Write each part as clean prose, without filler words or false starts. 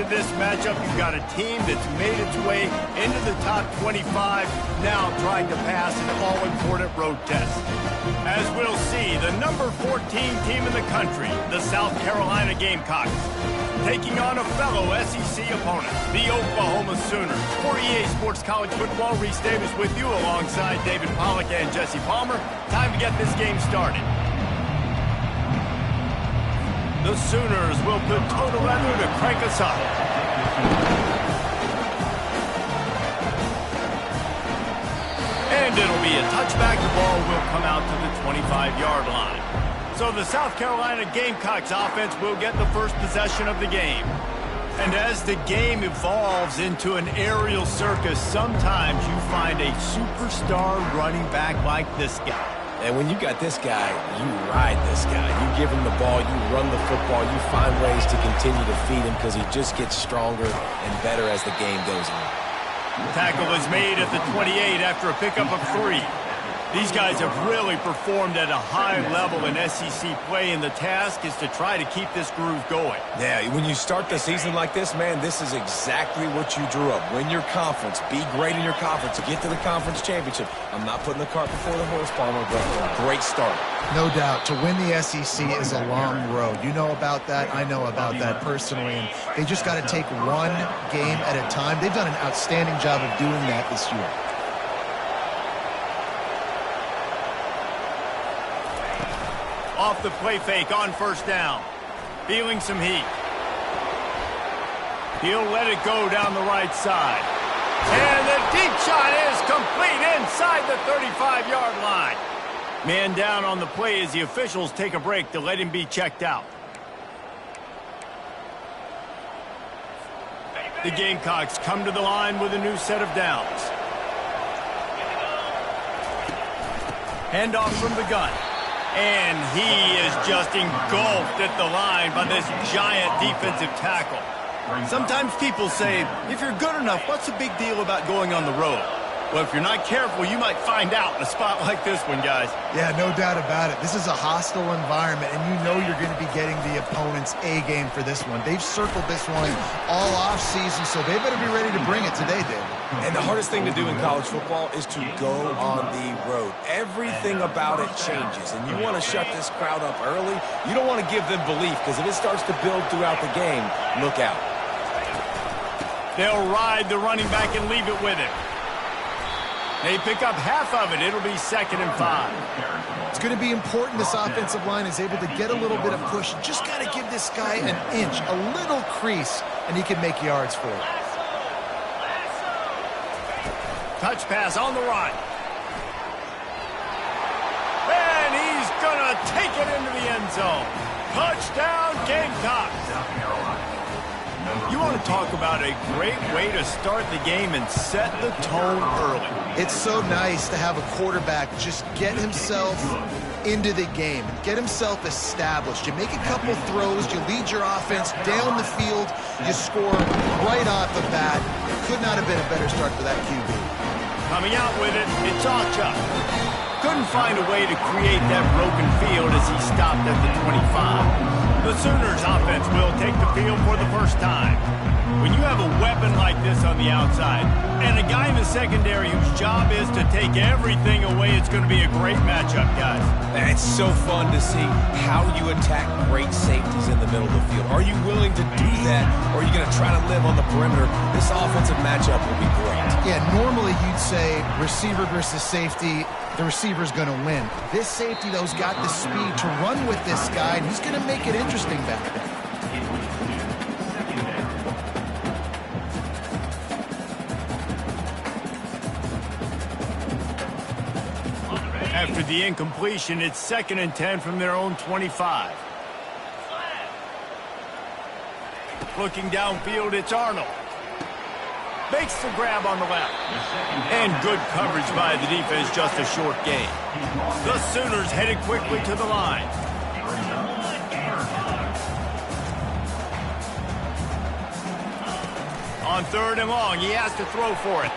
into this matchup, you've got a team that's made its way into the top 25, now trying to pass an all-important road test. As we'll see, the number 14 team in the country, the South Carolina Gamecocks, taking on a fellow SEC opponent, the Oklahoma Sooners. For EA Sports College Football, Reese Davis with you alongside David Pollack and Jesse Palmer. Time to get this game started. The Sooners will put total leather to crank us up. And it'll be a touchback. The ball will come out to the 25-yard line. So the South Carolina Gamecocks offense will get the first possession of the game. And as the game evolves into an aerial circus, sometimes you find a superstar running back like this guy. And when you got this guy, you ride this guy. You give him the ball, you run the football, you find ways to continue to feed him because he just gets stronger and better as the game goes on. Tackle is made at the 28 after a pickup of 3. These guys have really performed at a high level in SEC play, and the task is to try to keep this groove going. Yeah, when you start the season like this, man, this is exactly what you drew up. Win your conference. Be great in your conference. Get to the conference championship. I'm not putting the cart before the horse, Palmer, but great start. No doubt. To win the SEC is a long road. You know about that. I know about that personally. And they just got to take one game at a time. They've done an outstanding job of doing that this year. Off the play fake on first down. Feeling some heat. He'll let it go down the right side. And the deep shot is complete inside the 35-yard line. Man down on the play as the officials take a break to let him be checked out. The Gamecocks come to the line with a new set of downs. Handoff from the gun. And he is just engulfed at the line by this giant defensive tackle. Sometimes people say, if you're good enough, what's the big deal about going on the road? Well, if you're not careful, you might find out in a spot like this one, guys. Yeah, no doubt about it. This is a hostile environment, and you know you're going to be getting the opponent's A game for this one. They've circled this one all offseason, so they better be ready to bring it today, David. And the hardest thing to do in college football is to go on the road. Everything about it changes, and you want to shut this crowd up early. You don't want to give them belief, because if it starts to build throughout the game, look out. They'll ride the running back and leave it with him. They pick up half of it. It'll be 2nd and 5. It's going to be important this offensive line is able to get a little bit of push. Just got to give this guy an inch, a little crease, and he can make yards for it. Touch pass on the run. And he's going to take it into the end zone. Touchdown, Gamecocks. You want to talk about a great way to start the game and set the tone early. It's so nice to have a quarterback just get himself into the game, get himself established. You make a couple throws, you lead your offense down the field, you score right off the bat. Could not have been a better start for that QB. Coming out with it, it's Acha. Couldn't find a way to create that broken field as he stopped at the 25. The Sooners offense will take the field for the first time. When you have a weapon like this on the outside and a guy in the secondary whose job is to take everything away, it's going to be a great matchup, guys. It's so fun to see how you attack great safeties in the middle of the field. Are you willing to do that, or are you going to try to live on the perimeter? This offensive matchup will be great. Yeah, normally you'd say receiver versus safety, the receiver's going to win. This safety, though, has got the speed to run with this guy, and he's going to make it interesting back there. After the incompletion, it's 2nd and 10 from their own 25. Looking downfield, it's Arnold. Makes the grab on the left. And good coverage by the defense, just a short gain. The Sooners headed quickly to the line. On 3rd and long, he has to throw for it.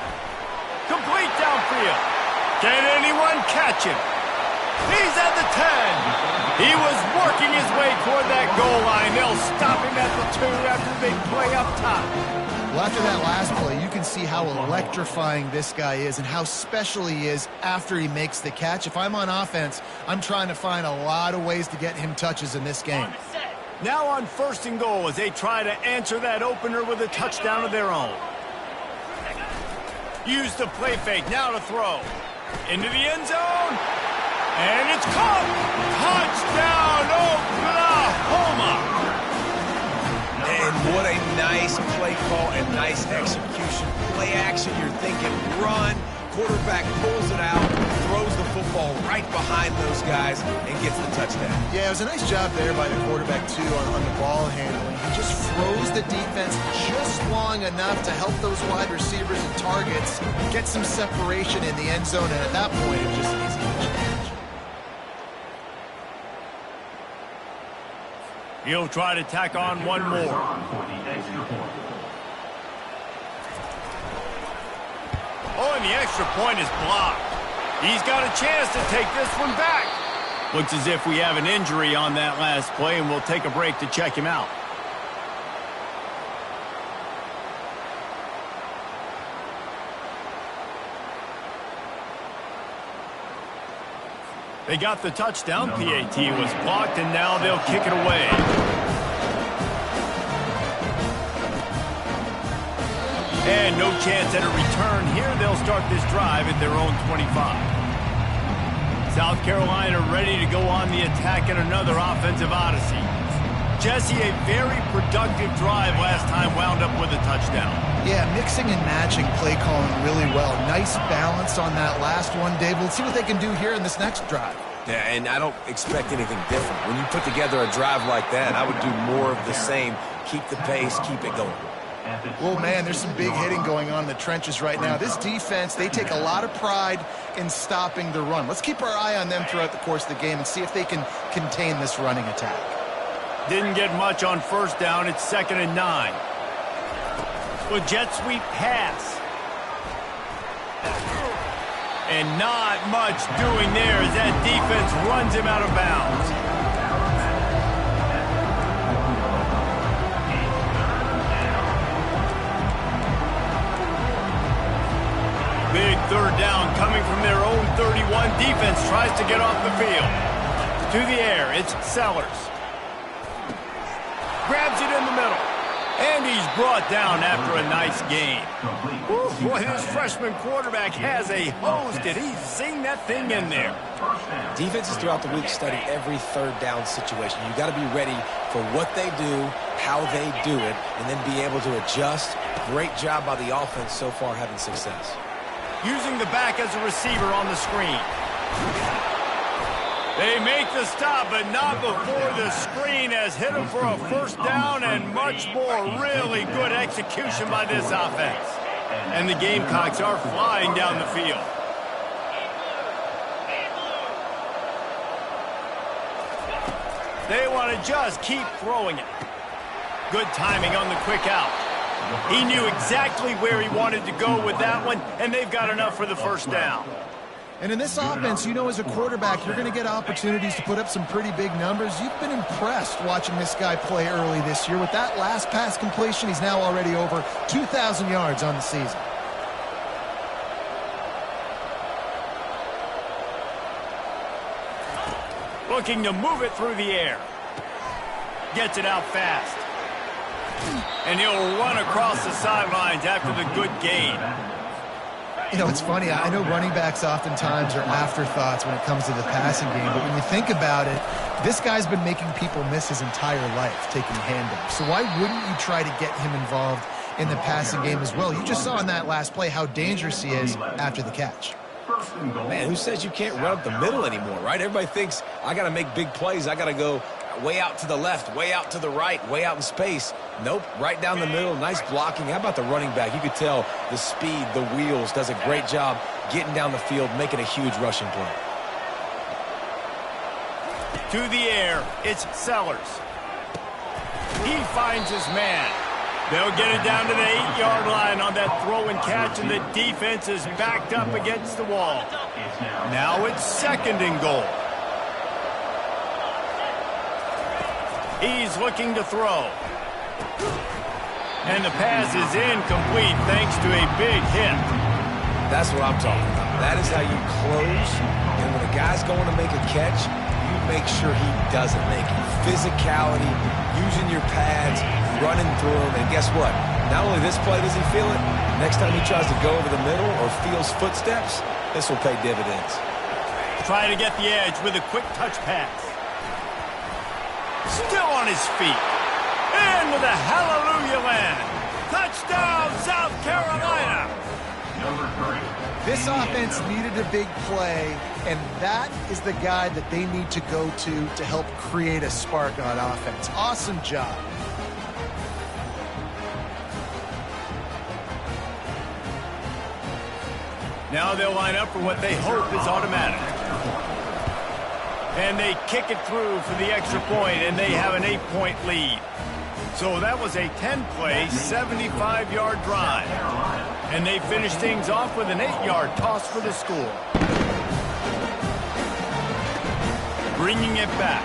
Complete downfield. Can anyone catch him? He's at the 10. He was working his way toward that goal line. They'll stop him at the 2 after the big play up top. Well, after that last play, you can see how electrifying this guy is and how special he is after he makes the catch. If I'm on offense, I'm trying to find a lot of ways to get him touches in this game. Now on 1st and goal as they try to answer that opener with a touchdown of their own. Use the play fake, now to throw. Into the end zone. And it's caught! Touchdown, Oklahoma! And what a nice play call and nice execution. Play action, you're thinking run. Quarterback pulls it out, throws the football right behind those guys, and gets the touchdown. Yeah, it was a nice job there by the quarterback, too, on the ball handling. He just froze the defense just long enough to help those wide receivers and targets get some separation in the end zone, and at that point, it was just an easy catch. He'll try to tack on one more. Oh, and the extra point is blocked. He's got a chance to take this one back. Looks as if we have an injury on that last play, and we'll take a break to check him out. They got the touchdown. PAT was blocked, and now they'll kick it away. And no chance at a return here. They'll start this drive at their own 25. South Carolina ready to go on the attack in another offensive odyssey. Jesse, a very productive drive last time wound up with a touchdown. Yeah, mixing and matching play calling really well. Nice balance on that last one, Dave. Let's see what they can do here in this next drive. Yeah, and I don't expect anything different. When you put together a drive like that, I would do more of the same. Keep the pace, keep it going. Well, man, there's some big hitting going on in the trenches right now. This defense, they take a lot of pride in stopping the run. Let's keep our eye on them throughout the course of the game and see if they can contain this running attack. Didn't get much on 1st down. It's 2nd and 9. With jet sweep pass. And not much doing there as that defense runs him out of bounds. Big 3rd down coming from their own 31. Defense tries to get off the field. To the air, it's Sellers. Grabs it in the middle. And he's brought down after a nice gain. Ooh, boy, this freshman quarterback has a hose. Did he zing that thing in there? Defenses throughout the week study every 3rd down situation. You got to be ready for what they do, how they do it, and then be able to adjust. Great job by the offense so far having success. Using the back as a receiver on the screen. They make the stop, but not before the screen has hit him for a 1st down and much more. Really good execution by this offense. And the Gamecocks are flying down the field. They want to just keep throwing it. Good timing on the quick out. He knew exactly where he wanted to go with that one, and they've got enough for the 1st down. And in this offense, you know, as a quarterback, you're going to get opportunities to put up some pretty big numbers. You've been impressed watching this guy play early this year. With that last pass completion, he's now already over 2,000 yards on the season. Looking to move it through the air. Gets it out fast. And he'll run across the sidelines after the good gain. You know, it's funny. I know running backs oftentimes are afterthoughts when it comes to the passing game, but when you think about it, this guy's been making people miss his entire life taking handoffs. So why wouldn't you try to get him involved in the passing game as well? You just saw in that last play how dangerous he is after the catch. Man, who says you can't run up the middle anymore, right? Everybody thinks I got to make big plays. I got to go way out to the left, way out to the right, way out in space. Nope, right down the middle, nice blocking. How about the running back? You could tell the speed, the wheels, does a great job getting down the field, making a huge rushing play. To the air, it's Sellers. He finds his man. They'll get it down to the 8-yard line on that throw and catch, and the defense is backed up against the wall. Now it's 2nd and goal. He's looking to throw. And the pass is incomplete thanks to a big hit. That's what I'm talking about. That is how you close. And when a guy's going to make a catch, you make sure he doesn't make it. Physicality, using your pads, running through them. And guess what? Not only this play does he feel it, next time he tries to go over the middle or feels footsteps, this will pay dividends. Trying to get the edge with a quick touch pass. Still on his feet. In with a hallelujah land. Touchdown, South Carolina. This offense needed a big play, and that is the guy that they need to go to help create a spark on offense. Awesome job. Now they'll line up for what they hope is automatic. And they kick it through for the extra point, and they have an 8-point lead. So that was a 10-play, 75-yard drive. And they finish things off with an 8-yard toss for the score. Bringing it back.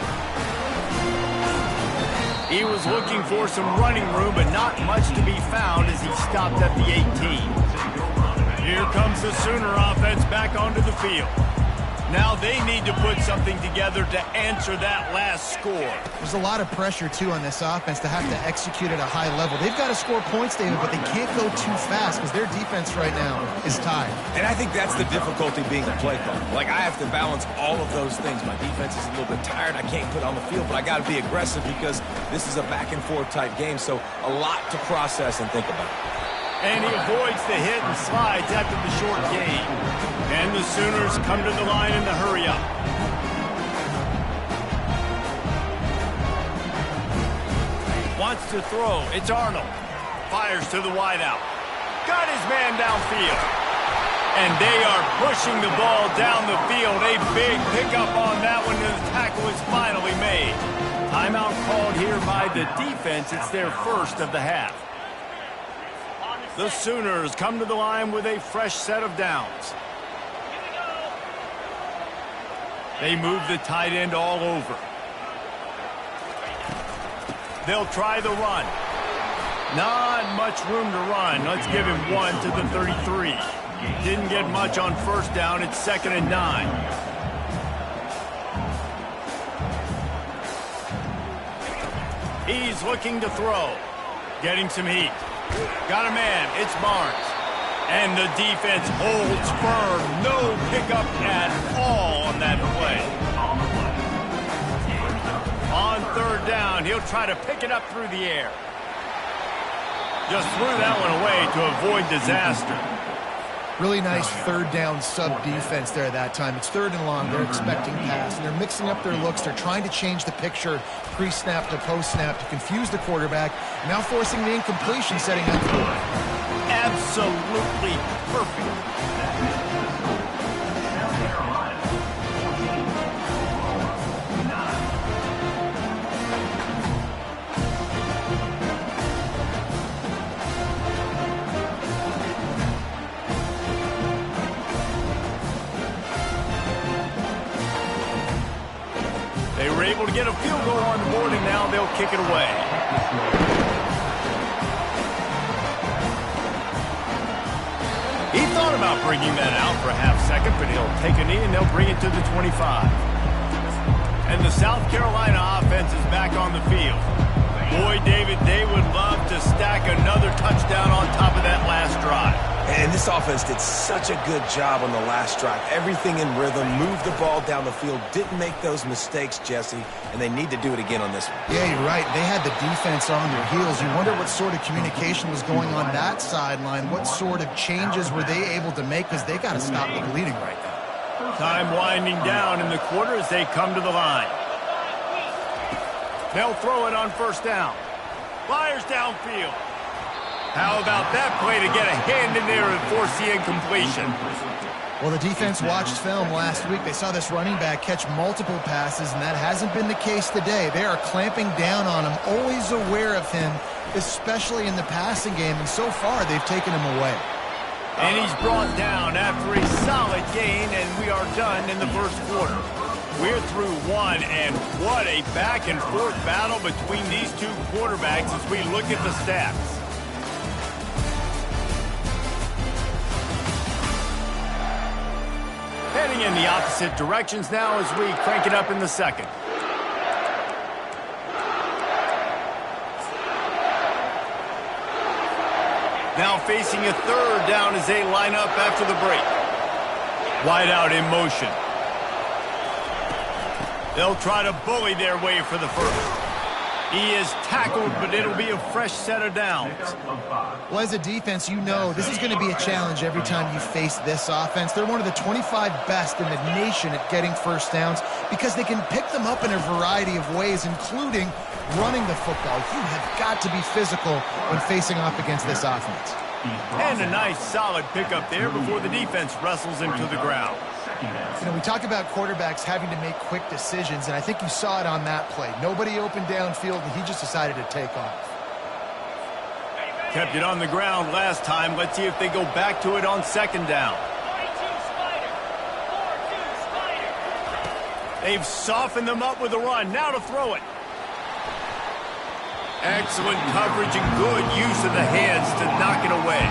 He was looking for some running room, but not much to be found as he stopped at the 18. Here comes the Sooner offense back onto the field. Now they need to put something together to answer that last score. There's a lot of pressure, too, on this offense to have to execute at a high level. They've got to score points, David, but they can't go too fast because their defense right now is tired. And I think that's the difficulty being a play caller. Like, I have to balance all of those things. My defense is a little bit tired. I can't put on the field, but I got to be aggressive because this is a back-and-forth type game, so a lot to process and think about. And he avoids the hit and slides after the short gain. And the Sooners come to the line in the hurry-up. Wants to throw. It's Arnold. Fires to the wideout. Got his man downfield. And they are pushing the ball down the field. A big pickup on that one, and the tackle is finally made. Timeout called here by the defense. It's their first of the half. The Sooners come to the line with a fresh set of downs. They move the tight end all over. They'll try the run. Not much room to run. Let's give him one to the 33. Didn't get much on first down. It's 2nd and 9. He's looking to throw. Getting some heat. Got a man. It's Barnes. And the defense holds firm. No pickup at all on that play. On 3rd down, he'll try to pick it up through the air. Just threw that one away to avoid disaster. Really nice 3rd down sub-defense there that time. It's 3rd and long. They're expecting pass, and they're mixing up their looks. They're trying to change the picture pre-snap to post-snap to confuse the quarterback, now forcing the incompletion, setting up the board. Absolutely perfect. They were able to get a field goal on the board, and now they'll kick it away. He thought about bringing that out for a half second, but he'll take a knee and they'll bring it to the 25. And the South Carolina offense is back on the field. Boy, David, they would love to stack another touchdown on top of that last drive. And this offense did such a good job on the last drive. Everything in rhythm, moved the ball down the field, didn't make those mistakes, Jesse, and they need to do it again on this one. Yeah, you're right. They had the defense on their heels. You wonder what sort of communication was going on that sideline. What sort of changes were they able to make, because they got to stop the bleeding right now. Time winding down in the quarter as they come to the line. They'll throw it on 1st down. Fires downfield. How about that play to get a hand in there and force the incompletion? Well, the defense watched film last week. They saw this running back catch multiple passes, and that hasn't been the case today. They are clamping down on him, always aware of him, especially in the passing game, and so far they've taken him away. And he's brought down after a solid gain, and we are done in the 1st quarter. We're through one, and what a back-and-forth battle between these two quarterbacks as we look at the stats. Heading in the opposite directions now as we crank it up in the second. Now facing a third down as they line up after the break. Wide out in motion. They'll try to bully their way for the first. He is tackled, but it'll be a fresh set of downs. Well, as a defense, you know this is going to be a challenge every time you face this offense. They're one of the 25 best in the nation at getting first downs because they can pick them up in a variety of ways, including running the football. You have got to be physical when facing off against this offense. And a nice, solid pickup there before the defense wrestles him to the ground. You know, we talk about quarterbacks having to make quick decisions, and I think you saw it on that play. Nobody opened downfield, and he just decided to take off. Kept it on the ground last time. Let's see if they go back to it on second down. They've softened them up with a run. Now to throw it. Excellent coverage and good use of the hands to knock it away.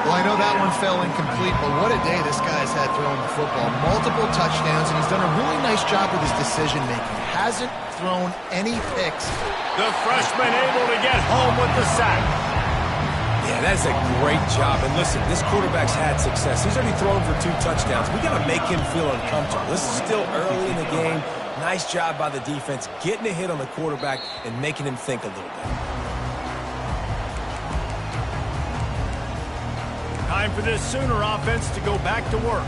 Well, I know that one fell incomplete, but what a day this guy's had throwing the football. Multiple touchdowns, and he's done a really nice job with his decision-making. Hasn't thrown any picks. The freshman able to get home with the sack. Yeah, that's a great job. And listen, this quarterback's had success. He's already thrown for 2 touchdowns. We got to make him feel uncomfortable. This is still early in the game. Nice job by the defense, getting a hit on the quarterback and making him think a little bit. Time for this Sooner offense to go back to work.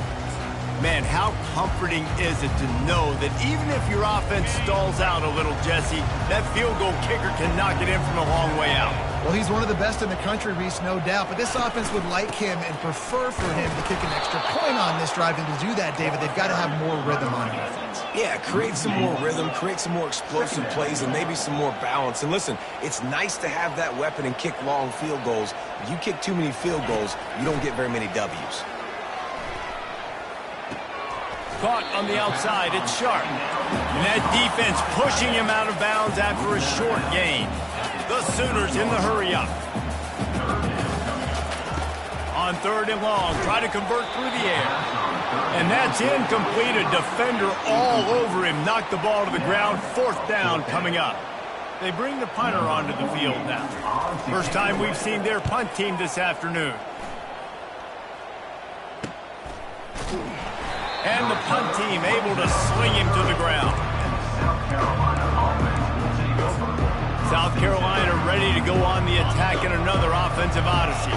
Man, how comforting is it to know that even if your offense stalls out a little, Jesse, that field goal kicker can knock it in from a long way out. Well, he's one of the best in the country, Reese, no doubt. But this offense would like him and prefer for him to kick an extra point on this drive. And to do that, David, they've got to have more rhythm on offense. Yeah, create some more rhythm, create some more explosive plays, and maybe some more balance. And listen, it's nice to have that weapon and kick long field goals. If you kick too many field goals, you don't get very many W's. Caught on the outside, it's Sharp. And that defense pushing him out of bounds after a short gain. The Sooners in the hurry-up. On third and long, try to convert through the air. And that's incomplete. A defender all over him. Knocked the ball to the ground. Fourth down coming up. They bring the punter onto the field now. First time we've seen their punt team this afternoon. And the punt team able to sling him to the ground. South Carolina ready to go on the attack in another offensive odyssey.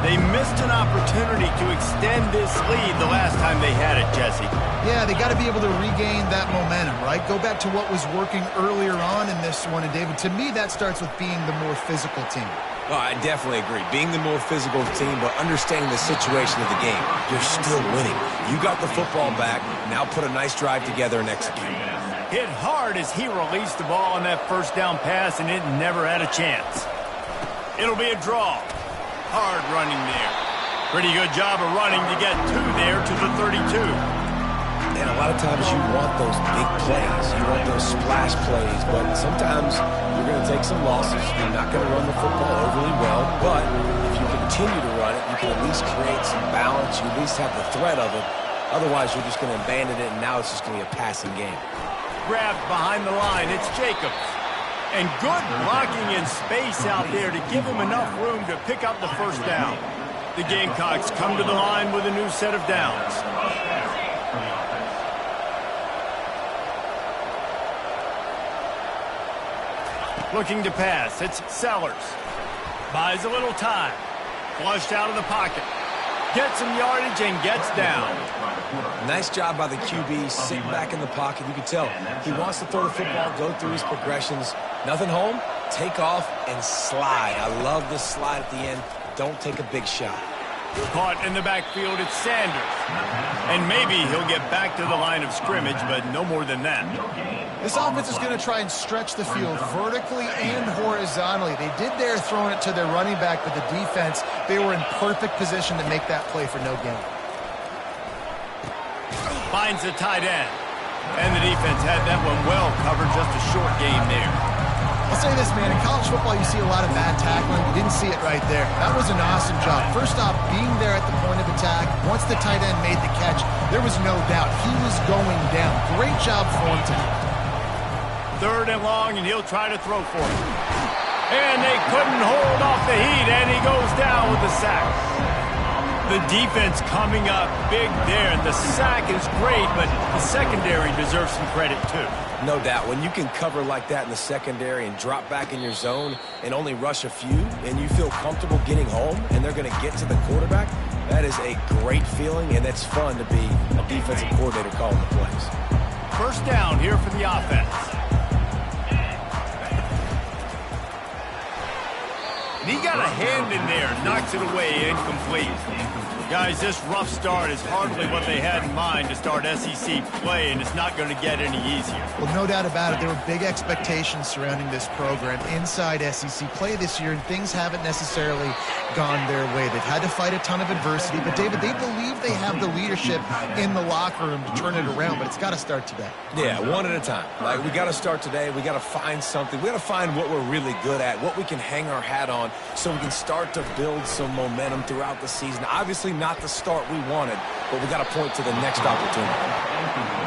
They missed an opportunity to extend this lead the last time they had it, Jesse. Yeah, they got to be able to regain that momentum, right? Go back to what was working earlier on in this one. And, David, to me, that starts with being the more physical team. Oh, I definitely agree. Being the more physical team, but understanding the situation of the game. You're still winning. You got the football back. Now put a nice drive together and execute. Hit hard as he released the ball on that first down pass, and it never had a chance. It'll be a draw. Hard running there. Pretty good job of running to get there to the 32. And a lot of times you want those big plays. You want those splash plays, but sometimes you're going to take some losses. You're not going to run the football overly well, but if you continue to run it, you can at least create some balance. You at least have the threat of it. Otherwise, you're just going to abandon it, and now it's just going to be a passing game. Grabbed behind the line. It's Jacobs. And good blocking in space out there to give him enough room to pick up the first down. The Gamecocks come to the line with a new set of downs. Looking to pass. It's Sellers. Buys a little time. Flushed out of the pocket. Gets some yardage and gets down. Nice job by the QB, sitting back in the pocket. You can tell he wants to throw the football, go through his progressions. Nothing home, take off, and slide. I love this slide at the end. Don't take a big shot. Caught in the backfield, it's Sanders. And maybe he'll get back to the line of scrimmage, but no more than that. This offense is going to try and stretch the field vertically and horizontally. They did there throwing it to their running back, but the defense, they were in perfect position to make that play for no gain. Finds the tight end. And the defense had that one well covered, just a short game there. I'll say this, man. In college football, you see a lot of bad tackling. You didn't see it right there. That was an awesome job. First off, being there at the point of attack. Once the tight end made the catch, there was no doubt he was going down. Great job for him tonight. 3rd and long, and he'll try to throw for it. And they couldn't hold off the heat, and he goes down with the sack. The defense coming up big there. The sack is great, but the secondary deserves some credit too. No doubt. When you can cover like that in the secondary and drop back in your zone and only rush a few, and you feel comfortable getting home, and they're going to get to the quarterback, that is a great feeling, and it's fun to be a defensive coordinator calling the plays. 1st down here for the offense. And he got a hand in there, knocks it away, incomplete. Guys, this rough start is hardly what they had in mind to start SEC play, and it's not going to get any easier. Well, no doubt about it. There were big expectations surrounding this program inside SEC play this year, and things haven't necessarily gone their way. They've had to fight a ton of adversity, but, David, they believe they have the leadership in the locker room to turn it around, but it's got to start today. Yeah, one at a time. Like, we got to start today. We got to find something. We got to find what we're really good at, what we can hang our hat on, so we can start to build some momentum throughout the season. Obviously not the start we wanted, but we got to point to the next opportunity.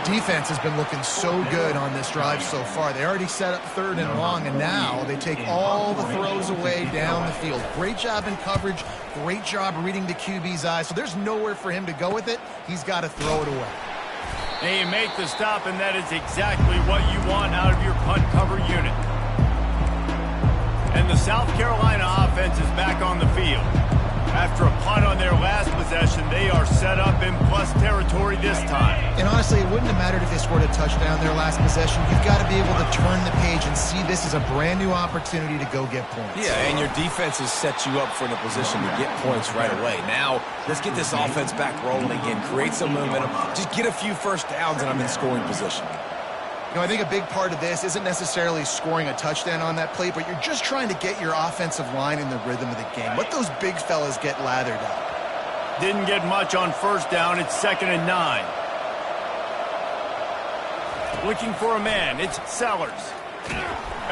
Defense has been looking so good on this drive so far. They already set up 3rd and long, and now they take all the throws away down the field. Great job in coverage, great job reading the QB's eyes, so there's nowhere for him to go with it. He's got to throw it away. They make the stop, and that is exactly what you want out of your punt cover unit. And the South Carolina offense is back on the field. After a punt on their last possession, they are set up in plus territory this time. And honestly, it wouldn't have mattered if they scored a touchdown their last possession. You've got to be able to turn the page and see this as a brand new opportunity to go get points. Yeah, and your defense has set you up for the position to get points right away. Now, let's get this offense back rolling again, create some momentum, just get a few 1st downs, and I'm in scoring position. You know, I think a big part of this isn't necessarily scoring a touchdown on that play, but you're just trying to get your offensive line in the rhythm of the game. Let those big fellas get lathered up. Didn't get much on 1st down. It's 2nd and 9. Looking for a man. It's Sellers.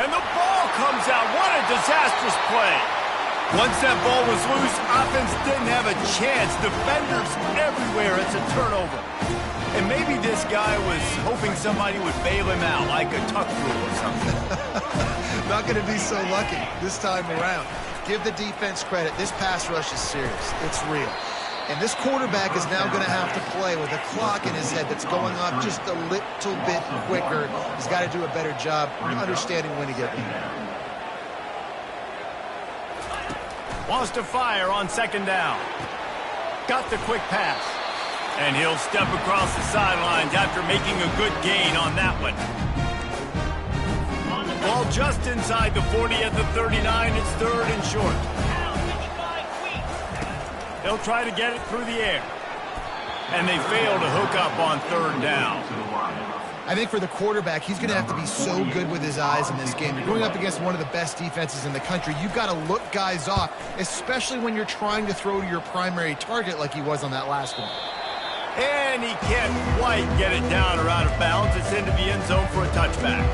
And the ball comes out. What a disastrous play. Once that ball was loose, offense didn't have a chance. Defenders everywhere. It's a turnover. And maybe this guy was hoping somebody would bail him out, like a tuck rule or something. Not going to be so lucky this time around. Give the defense credit. This pass rush is serious. It's real. And this quarterback is now going to have to play with a clock in his head that's going off just a little bit quicker. He's got to do a better job understanding when to get in. Wants to fire on 2nd down. Got the quick pass. And he'll step across the sidelines after making a good gain on that one. Ball just inside the 40 at the 39. It's 3rd and short. They'll try to get it through the air. And they fail to hook up on 3rd down. I think for the quarterback, he's going to have to be so good with his eyes in this game. You're going up against one of the best defenses in the country. You've got to look guys off, especially when you're trying to throw to your primary target like he was on that last one. And he can't quite get it down or out of bounds. It's into the end zone for a touchback.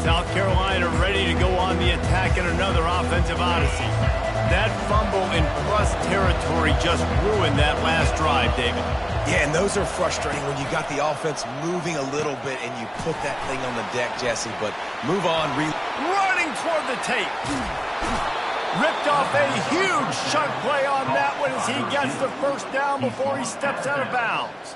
South Carolina ready to go on the attack in another offensive odyssey. That fumble in plus territory just ruined that last drive, David. Yeah, and those are frustrating when you got the offense moving a little bit and you put that thing on the deck, Jesse. But move on. Running toward the tape. Ripped off a huge chunk play on that one as he gets the 1st down before he steps out of bounds.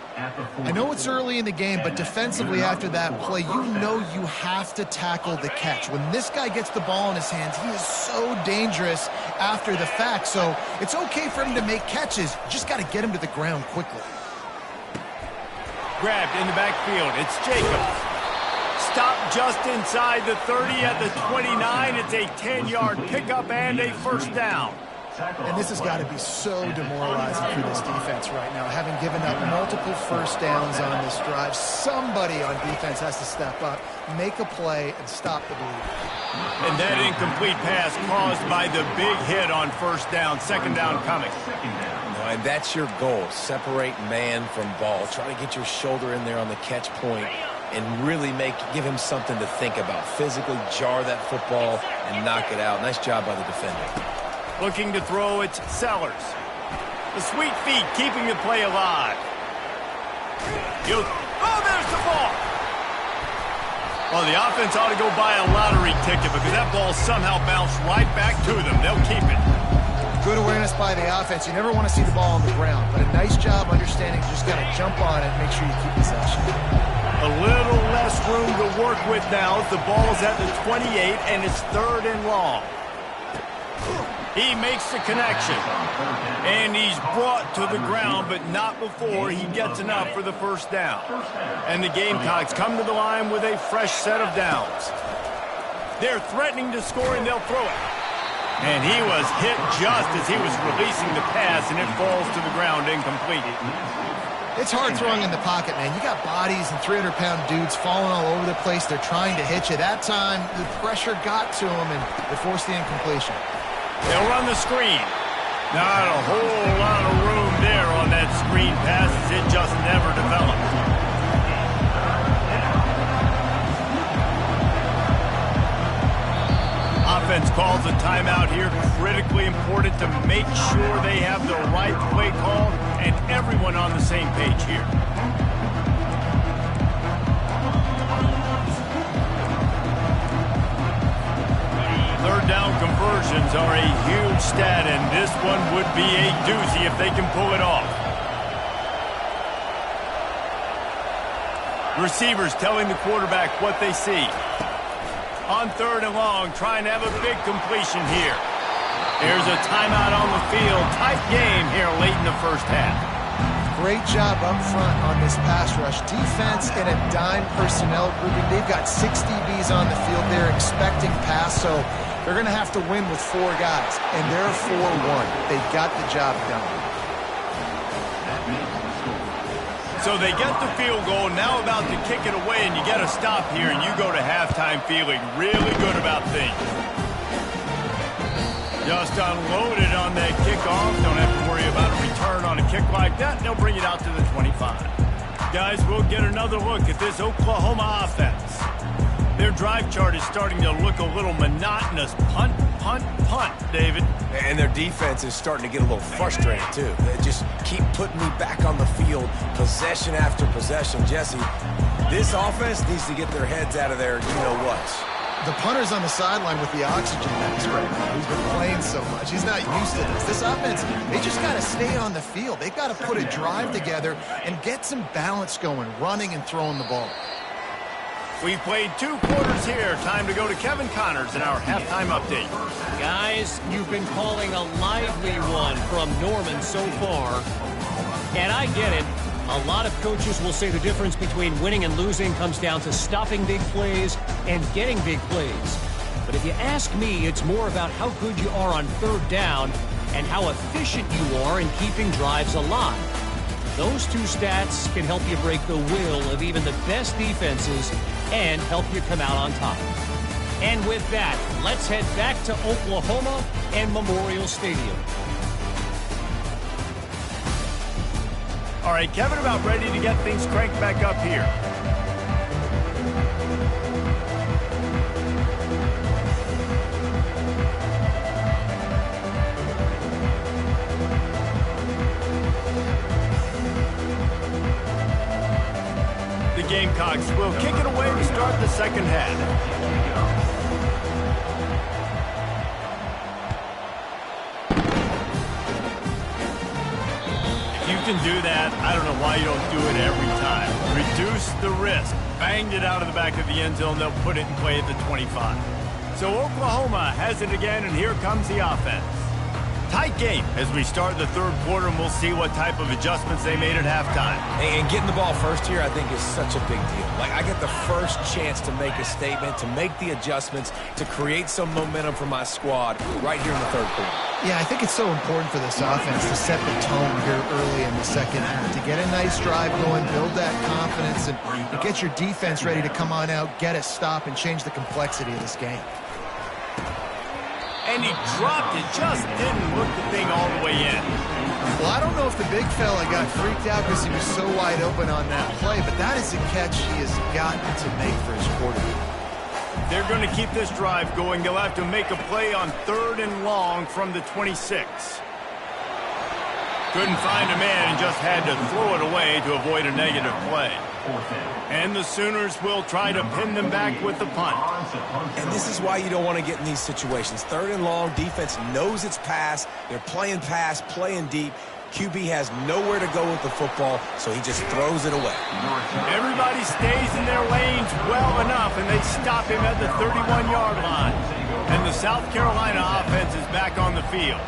I know it's early in the game, but defensively after that play, you know you have to tackle the catch. When this guy gets the ball in his hands, he is so dangerous after the fact. So it's okay for him to make catches. You just got to get him to the ground quickly. Grabbed in the backfield. It's Jacobs. Stopped just inside the 30 at the 29. It's a 10-yard pickup and a 1st down. And this has got to be so demoralizing for this defense right now, having given up multiple 1st downs on this drive. Somebody on defense has to step up, make a play, and stop the bleed. And that incomplete pass caused by the big hit on 1st down. 2nd down coming. And that's your goal. Separate man from ball. Try to get your shoulder in there on the catch point and really give him something to think about. Physically jar that football and knock it out. Nice job by the defender. Looking to throw, it's Sellers. The sweet feet keeping the play alive. Oh, there's the ball. Well, the offense ought to go buy a lottery ticket because that ball somehow bounced right back to them. They'll keep it. Good awareness by the offense. You never want to see the ball on the ground, but a nice job understanding you just got to jump on it and make sure you keep possession. A little less room to work with now as the ball's at the 28 and it's 3rd and long. He makes the connection. And he's brought to the ground, but not before he gets enough for the first down. And the Gamecocks come to the line with a fresh set of downs. They're threatening to score, and they'll throw it. And he was hit just as he was releasing the pass, and it falls to the ground incomplete. It's hard throwing in the pocket, man. You got bodies and 300-pound dudes falling all over the place. They're trying to hit you. That time, the pressure got to him, and they forced the incompletion. They'll run the screen. Not a whole lot of room there on that screen pass as it just never developed. Offense calls a timeout here. Critically important to make sure they have the right play call and everyone on the same page here. Third down conversions are a huge stat, and this one would be a doozy if they can pull it off. Receivers telling the quarterback what they see. On 3rd and long, trying to have a big completion here. There's a timeout on the field. Tight game here late in the first half. Great job up front on this pass rush. Defense in a dime personnel grouping. They've got 6 DBs on the field. They're expecting pass, so they're going to have to win with 4 guys, and they're 4-1. They got the job done. So they get the field goal, now about to kick it away, and you get a stop here, and you go to halftime feeling really good about things. Just unloaded on that kickoff. Don't have to worry about a return on a kick like that. They'll bring it out to the 25. Guys, we'll get another look at this Oklahoma offense. Their drive chart is starting to look a little monotonous. Punt, punt, punt, David. And their defense is starting to get a little frustrated, too. They just keep putting me back on the field, possession after possession. Jesse, this offense needs to get their heads out of there, you-know-what. The punter's on the sideline with the oxygen mask right now. He's been playing so much. He's not used to this. This offense, they just got to stay on the field. They've got to put a drive together and get some balance going, running and throwing the ball. We've played 2 quarters here. Time to go to Kevin Connors in our halftime update. Guys, you've been calling a lively one from Norman so far. And I get it. A lot of coaches will say the difference between winning and losing comes down to stopping big plays and getting big plays. But if you ask me, it's more about how good you are on 3rd down and how efficient you are in keeping drives alive. Those 2 stats can help you break the will of even the best defenses and help you come out on top. And with that, let's head back to Oklahoma and Memorial Stadium. All right, Kevin, about ready to get things cranked back up here. The Gamecocks will kick it away to start the second half. You can do that. I don't know why you don't do it every time. Reduce the risk. Banged it out of the back of the end zone. They'll put it in play at the 25. So Oklahoma has it again, and here comes the offense. Tight game as we start the 3rd quarter, and we'll see what type of adjustments they made at halftime. And getting the ball first here, I think, is such a big deal. Like, I get the first chance to make a statement, to make the adjustments, to create some momentum for my squad right here in the 3rd quarter. Yeah, I think it's so important for this offense to set the tone here early in the second half, to get a nice drive going, build that confidence, and get your defense ready to come on out, get a stop, and change the complexity of this game. And he dropped it, just didn't look the thing all the way in. Well, I don't know if the big fella got freaked out because he was so wide open on that play, but that is a catch he has got to make for his quarterback. They're going to keep this drive going. They'll have to make a play on 3rd and long from the 26. Couldn't find a man and just had to throw it away to avoid a negative play. And the Sooners will try to pin them back with the punt. And this is why you don't want to get in these situations. 3rd and long, defense knows it's pass. They're playing pass, playing deep. QB has nowhere to go with the football, so he just throws it away. Everybody stays in their lanes well enough, and they stop him at the 31-yard line. And the South Carolina offense is back on the field.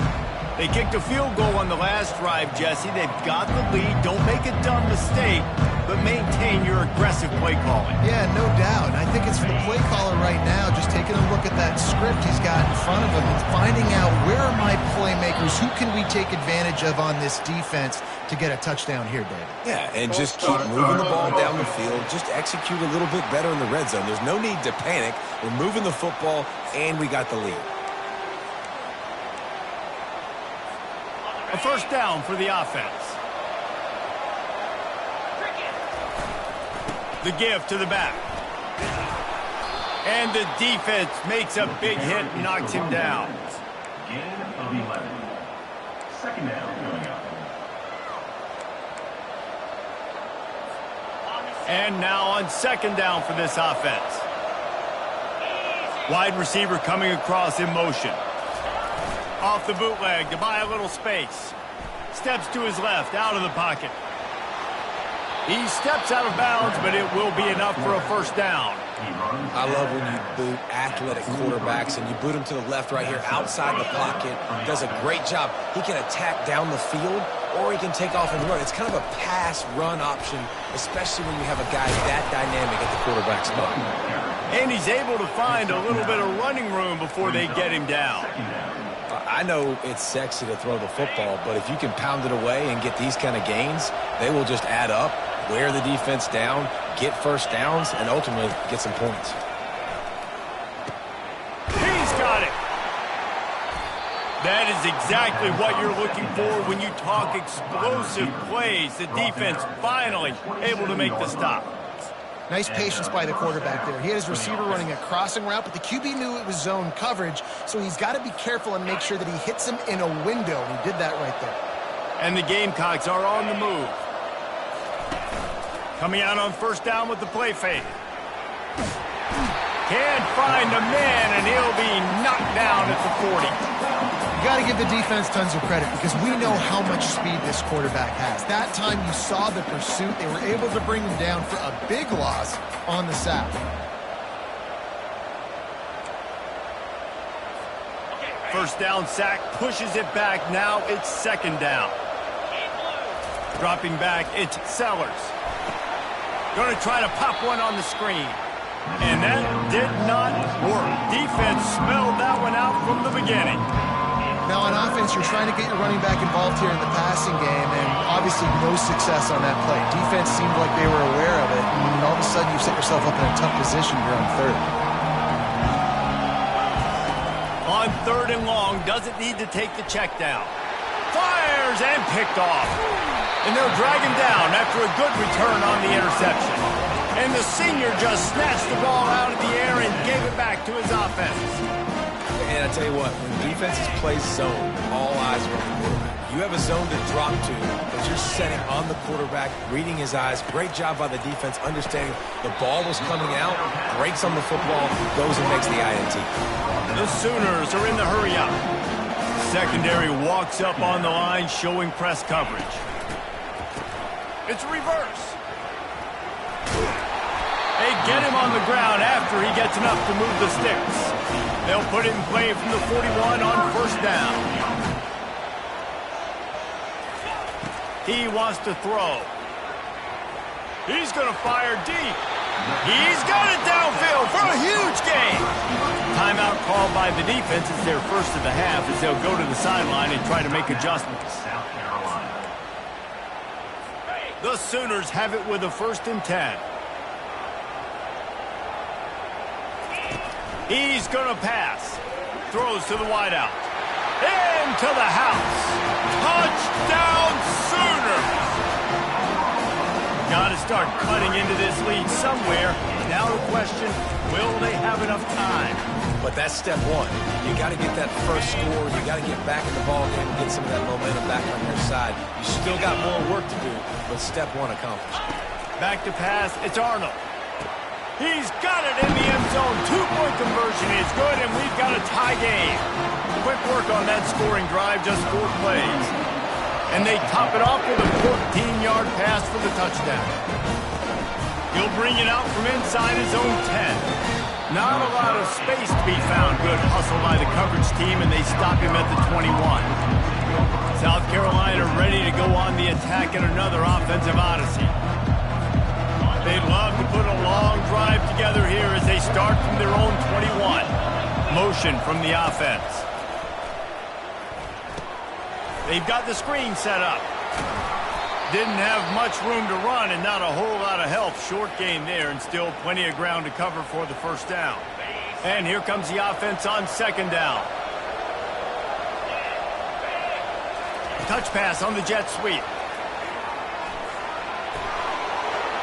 They kicked a field goal on the last drive, Jesse. They've got the lead. Don't make a dumb mistake, but maintain your aggressive play calling. Yeah, no doubt. And I think it's for the play caller right now, just taking a look at that script he's got in front of him and finding out where are my playmakers, who can we take advantage of on this defense to get a touchdown here, David. Yeah, and just keep moving the ball down the field. Just execute a little bit better in the red zone. There's no need to panic. We're moving the football, and we got the lead. A first down for the offense. The give to the back. And the defense makes a big hit and knocks him down. Gain of 11. Second down coming up. And now on 2nd down for this offense. Wide receiver coming across in motion. Off the bootleg to buy a little space. Steps to his left, out of the pocket. He steps out of bounds, but it will be enough for a first down. I love when you boot athletic quarterbacks, and you boot him to the left right here outside the pocket. Does a great job. He can attack down the field, or he can take off and run. It's kind of a pass-run option, especially when you have a guy that dynamic at the quarterback spot. And he's able to find a little bit of running room before they get him down. I know it's sexy to throw the football, but if you can pound it away and get these kind of gains, they will just add up, wear the defense down, get first downs, and ultimately get some points. He's got it. That is exactly what you're looking for when you talk explosive plays. The defense finally able to make the stop. Nice patience by the quarterback there. He had his receiver running a crossing route, but the QB knew it was zone coverage, so he's got to be careful and make sure that he hits him in a window, and he did that right there. And the Gamecocks are on the move. Coming out on first down with the play fake. Can't find a man, and he'll be knocked down at the 40. You got to give the defense tons of credit because we know how much speed this quarterback has. That time you saw the pursuit. They were able to bring him down for a big loss on the sack. First down sack, pushes it back. Now it's 2nd down. Dropping back, it's Sellers. Going to try to pop one on the screen. And that did not work. Defense smelled that one out from the beginning. Now on offense, you're trying to get your running back involved here in the passing game, and obviously no success on that play. Defense seemed like they were aware of it, and all of a sudden you set yourself up in a tough position here on 3rd. On 3rd and long, doesn't need to take the check down. Fires and picked off. And they'll drag him down after a good return on the interception. And the senior just snatched the ball out of the air and gave it back to his offense. And I tell you what, when defenses play zone, all eyes are on the quarterback. You have a zone to drop to, but you're setting on the quarterback, reading his eyes. Great job by the defense, understanding the ball was coming out, breaks on the football, goes and makes the INT. The Sooners are in the hurry up. Secondary walks up on the line, showing press coverage. It's reverse. They get him on the ground after he gets enough to move the sticks. They'll put it in play from the 41 on first down. He wants to throw. He's going to fire deep. He's got it downfield for a huge gain. Timeout called by the defense. It's their first of the half as they'll go to the sideline and try to make adjustments. South Carolina. The Sooners have it with a 1st and 10. He's going to pass. Throws to the wideout. Into the house. Touchdown Sooners! Got to start cutting into this lead somewhere. Now the question, will they have enough time? But that's step one. You got to get that first score. You got to get back in the ball game and get some of that momentum back on your side. You still got more work to do, but step one accomplished. Back to pass. It's Arnold. He's got it in the end zone. Two-point conversion is good, and we've got a tie game. Quick work on that scoring drive, just 4 plays. And they top it off with a 14-yard pass for the touchdown. He'll bring it out from inside his own 10. Not a lot of space to be found. Good hustle by the coverage team, and they stop him at the 21. South Carolina ready to go on the attack in another offensive odyssey. They'd love to put a long drive together here as they start from their own 21. Motion from the offense. They've got the screen set up. Didn't have much room to run and not a whole lot of help. Short gain there and still plenty of ground to cover for the first down. And here comes the offense on second down. Touch pass on the jet sweep.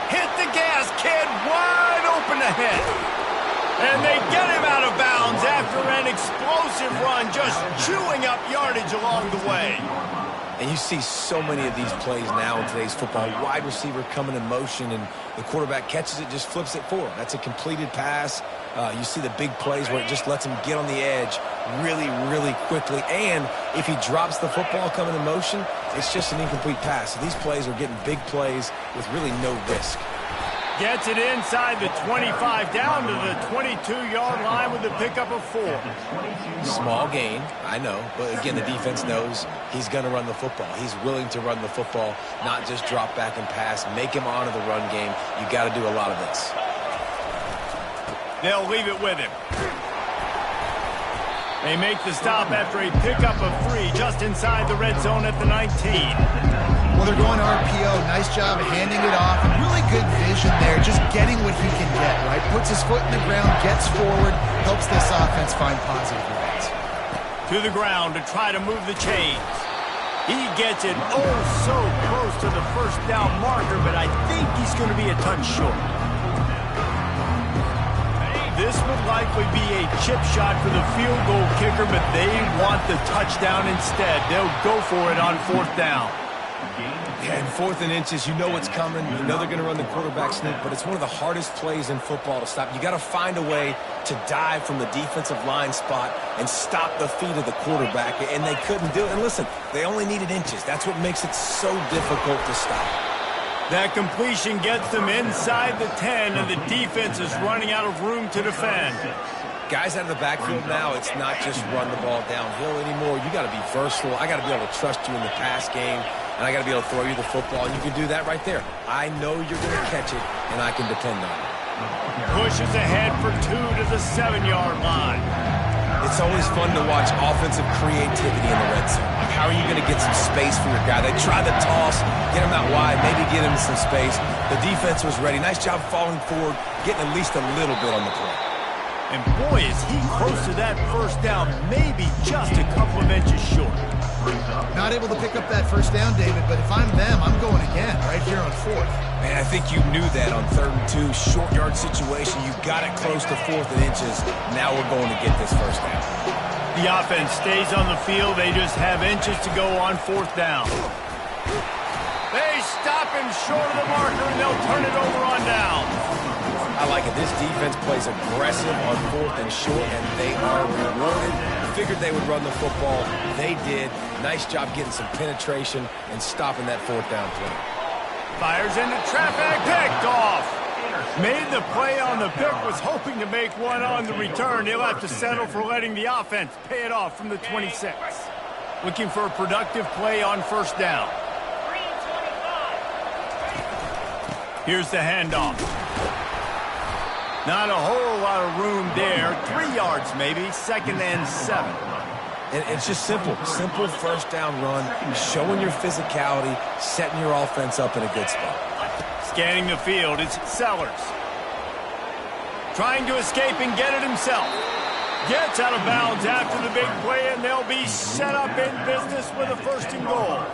Hit the gas, kid. Wide open ahead. And they get him out of bounds after an explosive run, just chewing up yardage along the way. And you see so many of these plays now in today's football. Wide receiver coming in motion, and the quarterback catches it, just flips it forward. That's a completed pass. You see the big plays where it just lets him get on the edge really, really quickly. And if he drops the football coming in motion, it's just an incomplete pass. So these plays are getting big plays with really no risk. Gets it inside the 25, down to the 22-yard line with a pickup of 4. Small gain, I know, but again, the defense knows he's going to run the football. He's willing to run the football, not just drop back and pass, make him honor the run game. You got to do a lot of this. They'll leave it with him. They make the stop after a pickup of 3 just inside the red zone at the 19. Well, they're going RPO. Nice job of handing it off. Really good vision there, just getting what he can get, right? Puts his foot in the ground, gets forward, helps this offense find positive yards. To the ground to try to move the chains. He gets it oh so close to the first down marker, but I think he's going to be a touch short. This would likely be a chip shot for the field goal kicker, but they want the touchdown instead. They'll go for it on 4th down. And 4th and inches, you know what's coming. You know they're going to run the quarterback sneak, but it's one of the hardest plays in football to stop. You got to find a way to dive from the defensive line spot and stop the feet of the quarterback, and they couldn't do it. And listen, they only needed inches. That's what makes it so difficult to stop. That completion gets them inside the 10, and the defense is running out of room to defend. Guys out of the backfield now, it's not just run the ball downhill anymore. You got to be versatile. I got to be able to trust you in the pass game, and I got to be able to throw you the football, and you can do that right there. I know you're going to catch it, and I can depend on it. Pushes ahead for 2 to the 7-yard line. It's always fun to watch offensive creativity in the red zone. Like, how are you going to get some space for your guy? They try the toss, get him out wide, maybe get him some space. The defense was ready. Nice job falling forward, getting at least a little bit on the play. And boy, is he close to that first down, maybe just a couple of inches short. Not able to pick up that first down, David, but if I'm them, I'm going again right here on 4th. Man, I think you knew that on 3rd and 2, short yard situation. You got it close to 4th and inches. Now we're going to get this first down. The offense stays on the field. They just have inches to go on 4th down. They stop him short of the marker, and they'll turn it over on down. I like it. This defense plays aggressive on 4th and short, and they are rewarded. Figured they would run the football. They did. Nice job getting some penetration and stopping that 4th down play. Fires into traffic, picked off. Made the play on the pick, was hoping to make one on the return. He'll have to settle for letting the offense pay it off from the 26. Looking for a productive play on first down. Here's the handoff. Not a whole lot of room there. 3 yards maybe, 2nd and 7. And it's just simple. Simple first down run, showing your physicality, setting your offense up in a good spot. Scanning the field, it's Sellers. Trying to escape and get it himself. Gets out of bounds after the big play, and they'll be set up in business with a 1st and goal.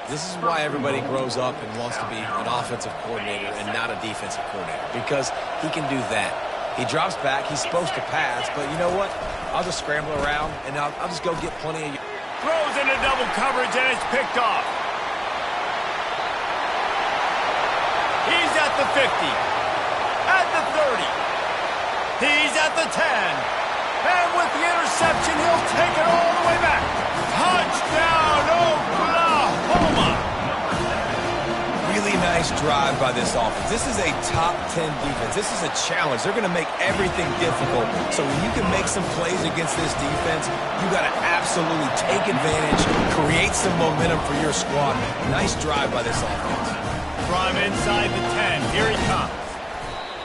This is why everybody grows up and wants to be an offensive coordinator and not a defensive coordinator, because he can do that. He drops back. He's supposed to pass, but you know what? I'll just scramble around, and I'll just go get plenty of... Throws into double coverage, and it's picked off. He's at the 50, at the 30. He's at the 10. And with the interception, he'll take it all the way back. Touchdown, Oklahoma! Really nice drive by this offense. This is a top 10 defense. This is a challenge. They're going to make everything difficult. So when you can make some plays against this defense, you got to absolutely take advantage, create some momentum for your squad. Nice drive by this offense. From inside the 10, here he comes.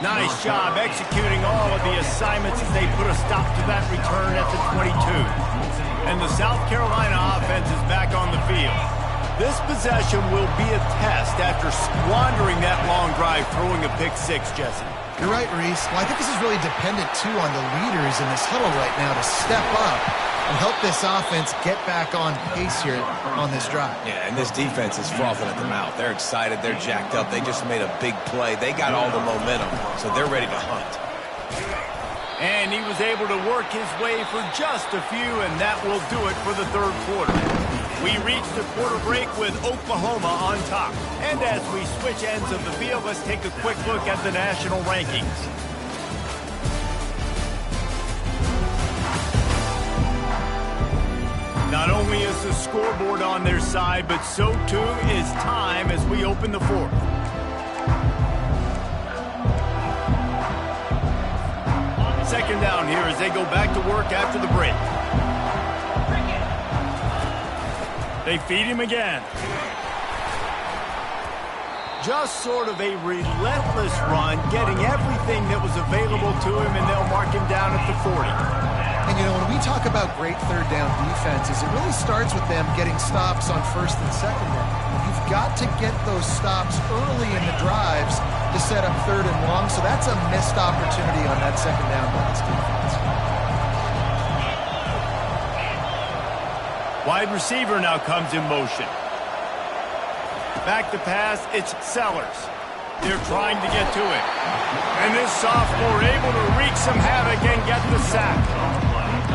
Nice job executing all of the assignments as they put a stop to that return at the 22. And the South Carolina offense is back on the field. This possession will be a test after squandering that long drive, throwing a pick-6, Jesse. You're right, Reese. Well, I think this is really dependent, too, on the leaders in this huddle right now to step up and help this offense get back on pace here on this drive. Yeah, and this defense is frothing at the mouth. They're excited. They're jacked up. They just made a big play. They got all the momentum, so they're ready to hunt. And he was able to work his way for just a few, and that will do it for the 3rd quarter. We reached the quarter break with Oklahoma on top. And as we switch ends of the field, let's take a quick look at the national rankings. Not only is the scoreboard on their side, but so too is time as we open the 4th. Second down here as they go back to work after the break. They feed him again. Just sort of a relentless run, getting everything that was available to him, and they'll mark him down at the 40. And, you know, when we talk about great 3rd down defenses, it really starts with them getting stops on 1st and 2nd down. You've got to get those stops early in the drives to set up 3rd and long, so that's a missed opportunity on that 2nd down by this defense. Wide receiver now comes in motion. Back to pass, it's Sellers. They're trying to get to it. And this sophomore able to wreak some havoc and get the sack.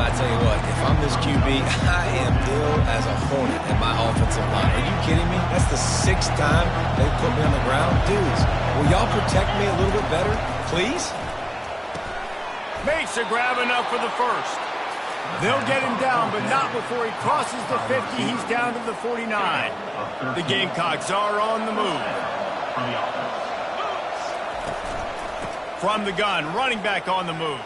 I tell you what, if I'm this QB, I am ill as a hornet in my offensive line. Are you kidding me? That's the 6th time they put me on the ground. Dudes, will y'all protect me a little bit better, please? Makes a grab enough for the 1st. They'll get him down, but not before he crosses the 50. He's down to the 49. The Gamecocks are on the move. From the gun, running back on the move.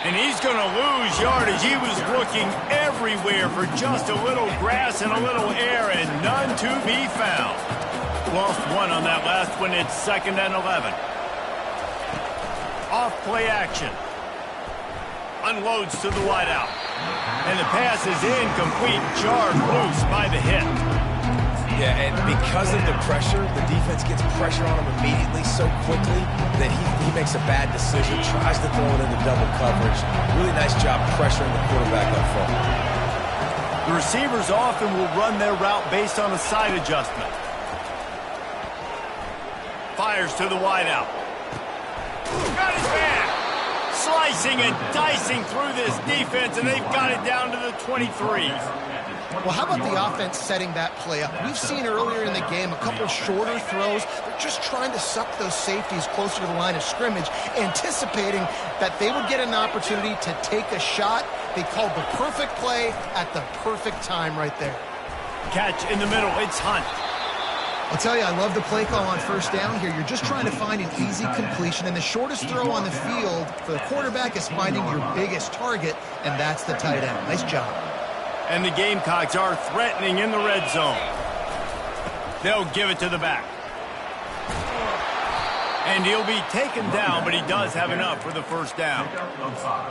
And he's going to lose yardage. He was looking everywhere for just a little grass and a little air, and none to be found. Lost one on that last one. It's 2nd and 11. Off play action. Unloads to the wideout. And the pass is incomplete, jarred loose by the hit. Yeah, and because of the pressure, the defense gets pressure on him immediately so quickly that he makes a bad decision, tries to throw it into double coverage. Really nice job pressuring the quarterback up front. The receivers often will run their route based on a side adjustment. Fires to the wideout. Got his man! Slicing and dicing through this defense, and they've got it down to the 23. Well, how about the offense setting that play up? We've seen earlier in the game a couple shorter throws. They're just trying to suck those safeties closer to the line of scrimmage, anticipating that they would get an opportunity to take a shot. They called the perfect play at the perfect time right there. Catch in the middle. It's Hunt. I'll tell you, I love the play call on 1st down here. You're just trying to find an easy completion, and the shortest throw on the field for the quarterback is finding your biggest target, and that's the tight end. Nice job. And the Gamecocks are threatening in the red zone. They'll give it to the back. And he'll be taken down, but he does have enough for the 1st down.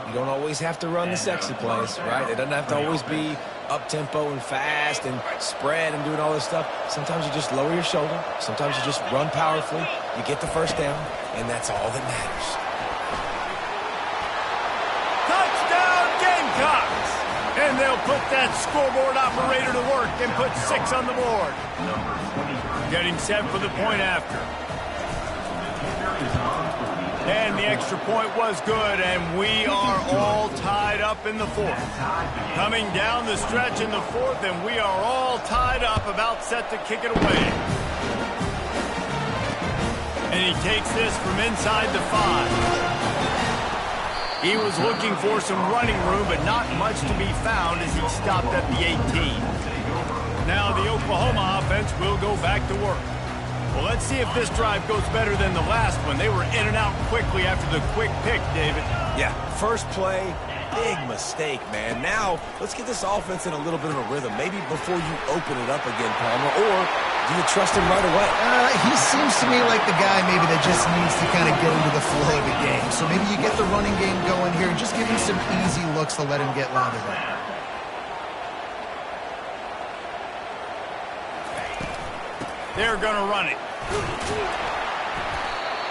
You don't always have to run the sexy plays, right? It doesn't have to always be up-tempo and fast and spread and doing all this stuff. Sometimes you just lower your shoulder. Sometimes you just run powerfully. You get the 1st down, and that's all that matters. they'll put that scoreboard operator to work and put 6 on the board. Getting set for the point after. And the extra point was good, and we are all tied up in the fourth. Coming down the stretch in the fourth, and we are all tied up, about set to kick it away. And he takes this from inside the 5. He was looking for some running room, but not much to be found as he stopped at the 18. Now the Oklahoma offense will go back to work. Well, let's see if this drive goes better than the last one. They were in and out quickly after the quick pick, David. Yeah, first play, big mistake, man. Now, let's get this offense in a little bit of a rhythm. Maybe before you open it up again, Palmer, or do you trust him right away? He seems to me like the guy maybe that just needs to kind of get into the flow of the game. So maybe you get the running game going here and just give him some easy looks to let him get lathered up. They're going to run it.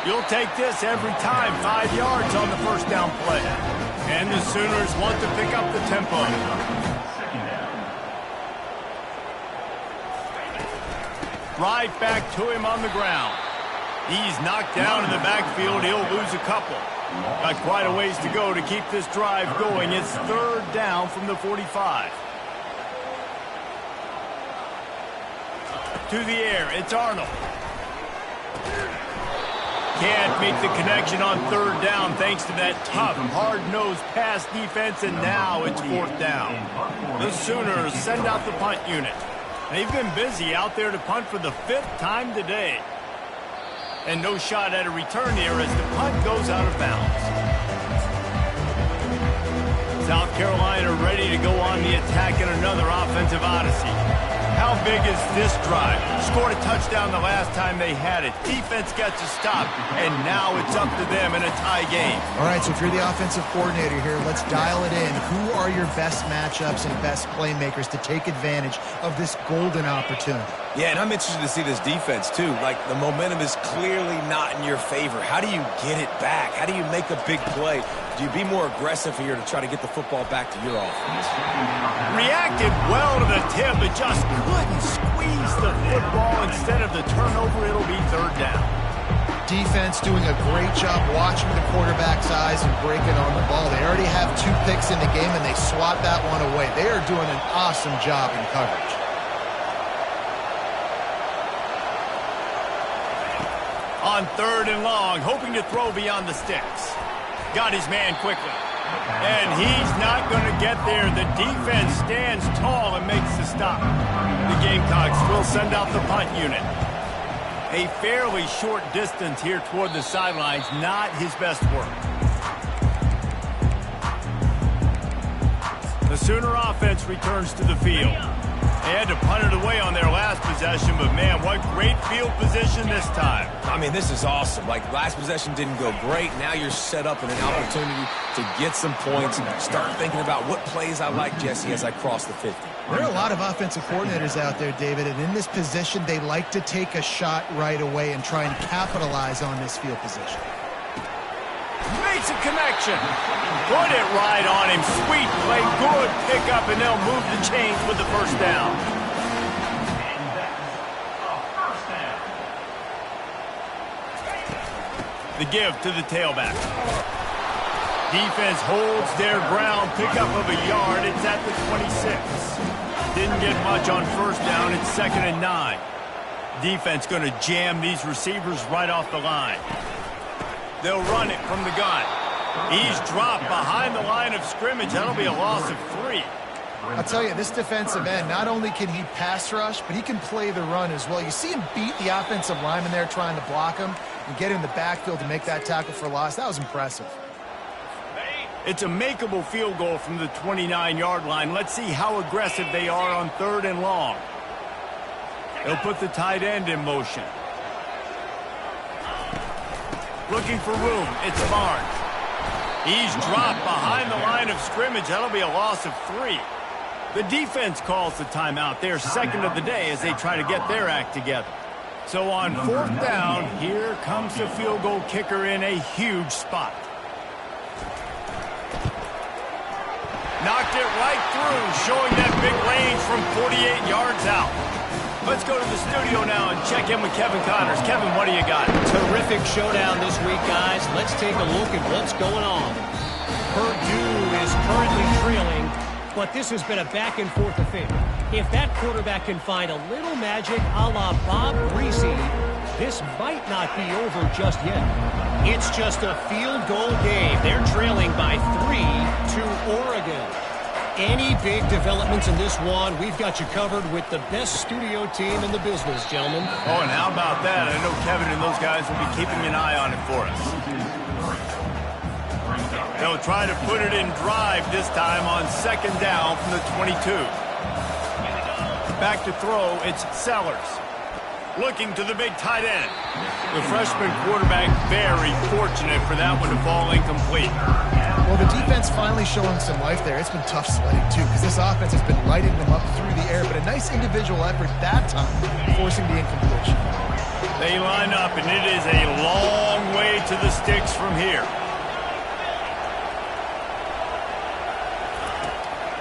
You'll take this every time. 5 yards on the first down play. And the Sooners want to pick up the tempo. Right back to him on the ground. He's knocked down in the backfield. He'll lose a couple. Got quite a ways to go to keep this drive going. It's 3rd down from the 45. To the air, it's Arnold. Can't make the connection on 3rd down thanks to that tough, hard-nosed pass defense, and now it's 4th down. The Sooners send out the punt unit. They've been busy out there to punt for the 5th time today. And no shot at a return here as the punt goes out of bounds. South Carolina ready to go on the attack in another offensive odyssey. How big is this drive? Scored a touchdown the last time they had it. Defense gets a stop, and now it's up to them in a tie game. All right, so if you're the offensive coordinator here, let's dial it in. Who are your best matchups and best playmakers to take advantage of this golden opportunity? Yeah, and I'm interested to see this defense, too. Like, the momentum is clearly not in your favor. How do you get it back? How do you make a big play? Do you be more aggressive here to try to get the football back to your offense? Reacted well to the tip, but just couldn't squeeze the football. Instead of the turnover, it'll be 3rd down. Defense doing a great job watching the quarterback's eyes and breaking on the ball. They already have 2 picks in the game, and they swat that one away. They are doing an awesome job in coverage. On 3rd and long, hoping to throw beyond the sticks. Got his man quickly. And he's not going to get there. The defense stands tall and makes the stop. The Gamecocks will send out the punt unit. A fairly short distance here toward the sidelines. Not his best work. The Sooner offense returns to the field. They had to punt it away on their last possession, but man, what great field position this time. I mean, this is awesome. Like, last possession didn't go great. Now you're set up in an opportunity to get some points and start thinking about what plays I like, Jesse, as I cross the 50. There are a lot of offensive coordinators out there, David, and in this position, they like to take a shot right away and try and capitalize on this field position. Makes a connection. Put it right on him. Sweet play. Good pickup, and they'll move the chains with the 1st down. The give to the tailback. Defense holds their ground. Pickup of a yard. It's at the 26. Didn't get much on 1st down. It's 2nd and 9. Defense going to jam these receivers right off the line. They'll run it from the gun. He's dropped behind the line of scrimmage. That'll be a loss of 3. I'll tell you, this defensive end, not only can he pass rush, but he can play the run as well. You see him beat the offensive lineman there trying to block him and get in the backfield to make that tackle for loss. That was impressive. It's a makeable field goal from the 29-yard line. Let's see how aggressive they are on 3rd and long. They'll put the tight end in motion. Looking for room. It's Barnes. He's dropped behind the line of scrimmage. That'll be a loss of 3. The defense calls the timeout. They're 2nd of the day as they try to get their act together. So on 4th down, here comes the field goal kicker in a huge spot. Knocked it right through. from 48 yards out. Let's go to the studio now and check in with Kevin Connors. Kevin, what do you got? Terrific showdown this week, guys. Let's take a look at what's going on. Purdue is currently trailing, but this has been a back-and-forth affair. If that quarterback can find a little magic a la Bob Greasy, this might not be over just yet. It's just a field goal game. They're trailing by 3 to Oregon. Any big developments in this one, we've got you covered with the best studio team in the business, gentlemen. Oh, and how about that? I know Kevin and those guys will be keeping an eye on it for us. They'll try to put it in drive this time on second down from the 22. Back to throw, it's Sellers. Looking to the big tight end. The freshman quarterback very fortunate for that one to fall incomplete. Well, the defense finally showing some life there. It's been tough sledding, too, because this offense has been lighting them up through the air, but a nice individual effort that time, forcing the incompletion. They line up, and it is a long way to the sticks from here.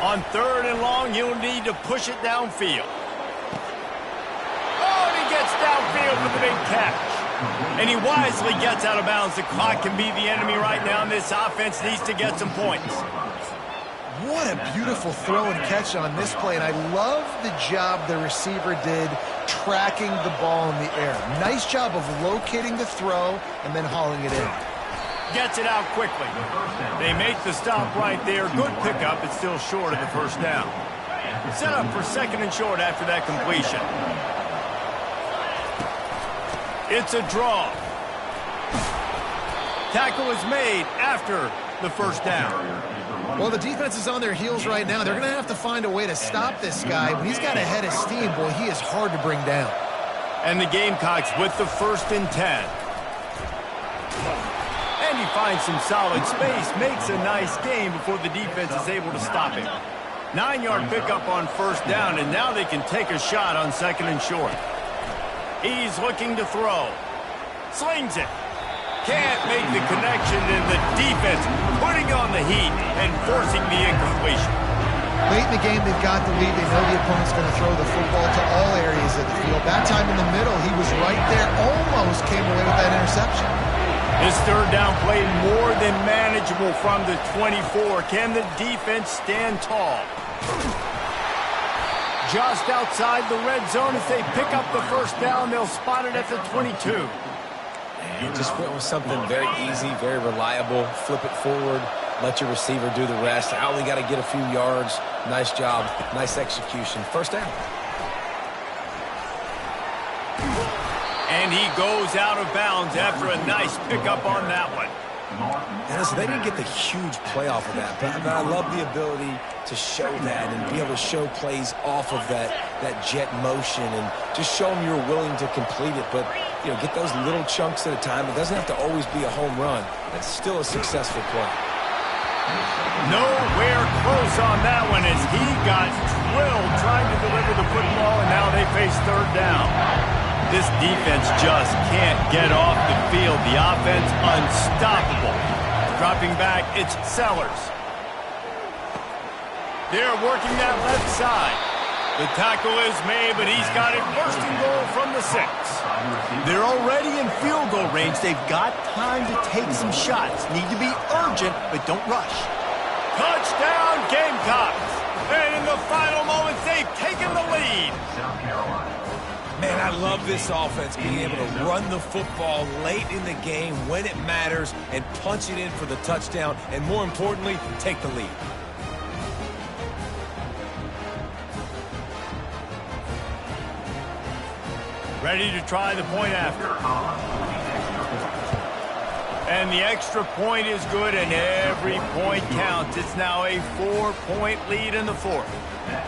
On third and long, you'll need to push it downfield. Oh, and he gets downfield for the big catch. And he wisely gets out of bounds. The clock can be the enemy right now, and this offense needs to get some points. What a beautiful throw and catch on this play, and I love the job the receiver did tracking the ball in the air. Nice job of locating the throw and then hauling it in. Gets it out quickly. They make the stop right there. Good pickup. It's still short of the first down. Set up for second and short after that completion. It's a draw. Tackle is made after the first down. Well, the defense is on their heels right now. They're going to have to find a way to stop this guy. When he's got a head of steam, boy, he is hard to bring down. And the Gamecocks with the 1st and 10. And he finds some solid space, makes a nice gain before the defense is able to stop him. 9-yard pickup on first down, and now they can take a shot on second and short. He's looking to throw. Slings it. Can't make the connection, and the defense putting on the heat and forcing the incompletion. Late in the game, they've got the lead. They know the opponent's going to throw the football to all areas of the field. That time in the middle, he was right there, almost came away with that interception. This third down play more than manageable from the 24. Can the defense stand tall? Just outside the red zone. If they pick up the first down, they'll spot it at the 22. He just went with something very easy, very reliable. Flip it forward, let your receiver do the rest. I only got to get a few yards. Nice job, nice execution. First down. And he goes out of bounds after a nice pickup on that one. And listen, they didn't get the huge play off of that, but I love the ability to show that and be able to show plays off of that jet motion and just show them you're willing to complete it. But, you know, get those little chunks at a time. It doesn't have to always be a home run. It's still a successful play. Nowhere close on that one as he got drilled trying to deliver the football, and now they face third down. This defense just can't get off the field. The offense unstoppable. Dropping back, it's Sellers. They're working that left side. The tackle is made, but he's got it first and goal from the 6. They're already in field goal range. They've got time to take some shots. Need to be urgent, but don't rush. Touchdown, Gamecocks. And in the final moments, they've taken the lead. South Carolina. Man, I love this offense, being able to run the football late in the game when it matters and punch it in for the touchdown, and more importantly, take the lead. Ready to try the point after. And the extra point is good, and every point counts. It's now a 4-point lead in the 4th.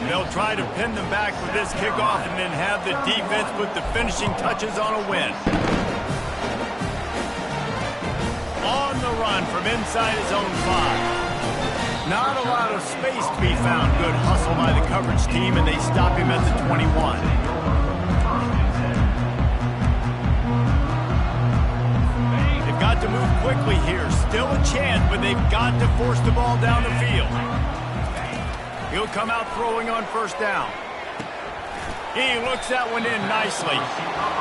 They'll try to pin them back for this kickoff and then have the defense put the finishing touches on a win. On the run from inside his own 5. Not a lot of space to be found. Good hustle by the coverage team, and they stop him at the 21. They've got to move quickly here. Still a chance, but they've got to force the ball down the field. He'll come out throwing on first down. He looks that one in nicely.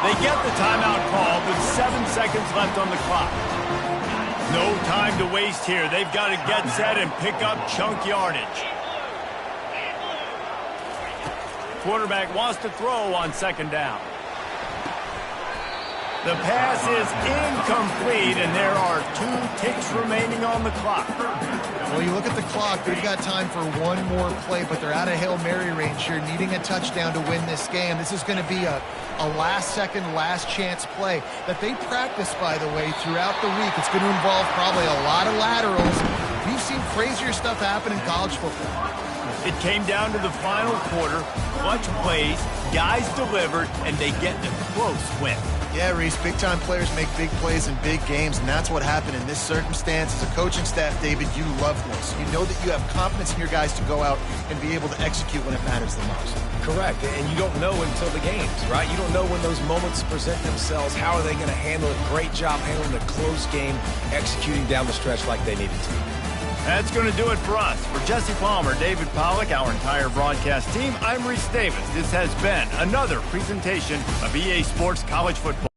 They get the timeout called with 7 seconds left on the clock. No time to waste here. They've got to get set and pick up chunk yardage. Quarterback wants to throw on second down. The pass is incomplete, and there are 2 ticks remaining on the clock. Well, you look at the clock, they've got time for one more play, but they're out of Hail Mary range here, needing a touchdown to win this game. This is going to be a last-second, last-chance play that they practice, by the way, throughout the week. It's going to involve probably a lot of laterals. We've seen crazier stuff happen in college football. It came down to the final quarter. Clutch plays, guys delivered, and they get a close win. Yeah, Reese, big-time players make big plays in big games, and that's what happened in this circumstance. As a coaching staff, David, you love this. You know that you have confidence in your guys to go out and be able to execute when it matters the most. Correct, and you don't know until the games, right? You don't know when those moments present themselves. How are they going to handle it? Great job handling a close game, executing down the stretch like they needed to. That's going to do it for us. For Jesse Palmer, David Pollack, our entire broadcast team, I'm Reese Davis. This has been another presentation of EA Sports College Football.